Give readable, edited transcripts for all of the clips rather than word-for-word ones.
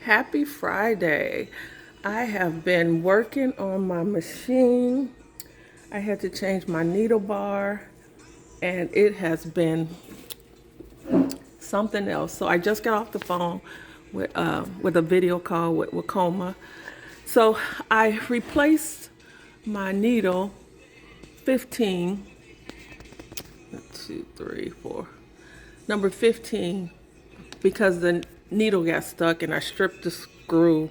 Happy Friday. I have been working on my machine. I had to change my needle bar and it has been something else. So I just got off the phone with a video call with Ricoma. So I replaced my needle 15, 2, 3, 4, number 15, because the needle got stuck and I stripped the screw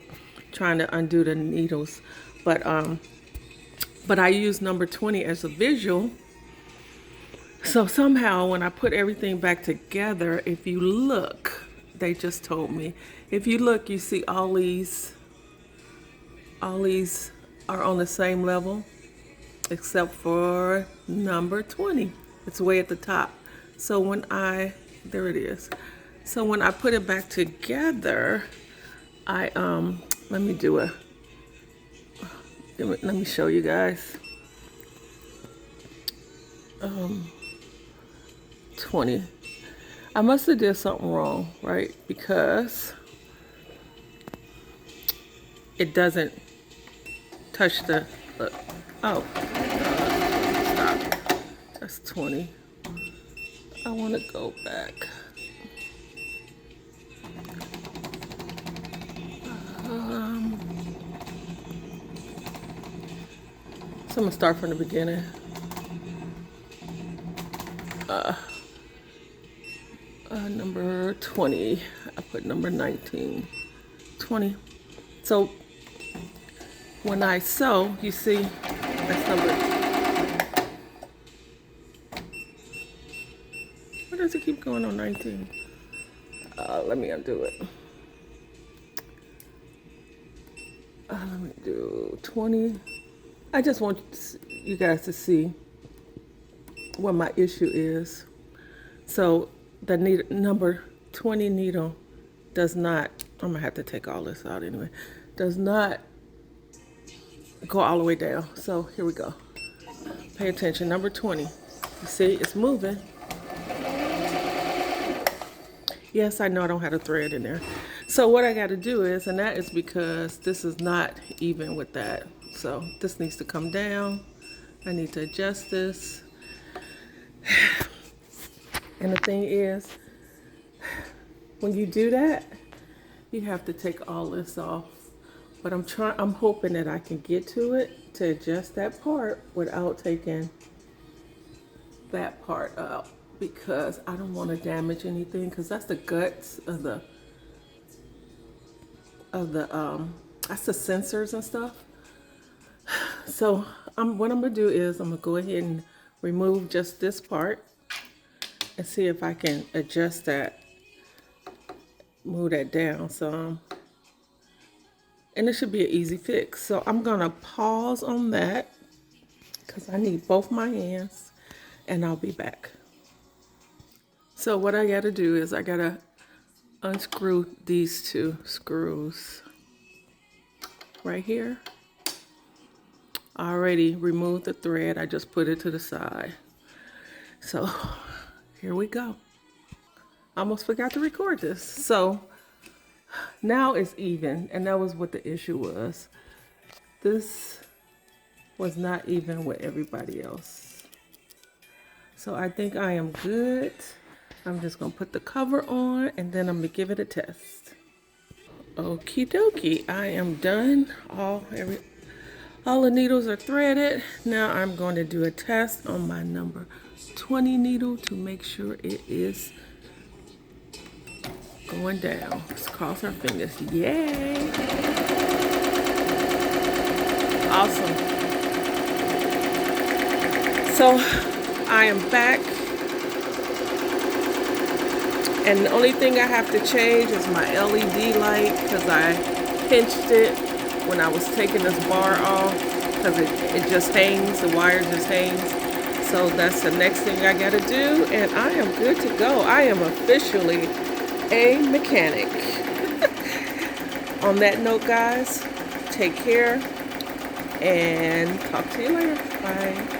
trying to undo the needles. But I used number 20 as a visual. So somehow when I put everything back together, if you look, they just told me, if you look, you see all these are on the same level except for number 20. It's way at the top. So there it is. So when I put it back together, let me show you guys. 20. I must have did something wrong, right? Because it doesn't touch the, stop. That's 20. I want to go back. So I'm gonna start from the beginning. Number 20. I put number 19. 20. So when I sew, you see, that's number. Why does it keep going on 19? Let me undo it. Let me do 20. I just want you guys to see what my issue is. So the number 20 needle does not, I'm gonna have to take all this out anyway, does not go all the way down. So here we go. Pay attention, number 20. You see, it's moving. Yes, I know I don't have a thread in there. So what I gotta do is, and that is because this is not even with that. So this needs to come down. I need to adjust this. And the thing is, when you do that, you have to take all this off. But I'm hoping that I can get to it to adjust that part without taking that part out, because I don't want to damage anything, because that's the guts of the that's the sensors and stuff. So what I'm gonna do is I'm gonna go ahead and remove just this part and see if I can adjust that, move that down some, and it should be an easy fix. So I'm gonna pause on that because I need both my hands, and I'll be back. So what I gotta do is I gotta unscrew these two screws right here. I already removed the thread, I just put it to the side. So here we go. I almost forgot to record this. So now it's even, and that was what the issue was. This was not even with everybody else. So I think I am good. I'm just gonna put the cover on and then I'm gonna give it a test. Okie dokie, I am done. All the needles are threaded. Now I'm going to do a test on my number 20 needle to make sure it is going down. Let's cross our fingers. Yay! Awesome. So I am back. And the only thing I have to change is my LED light, because I pinched it when I was taking this bar off, because it just hangs, the wire just hangs. So that's the next thing I gotta do, and I am good to go. I am officially a mechanic. On that note, guys, take care and talk to you later. Bye.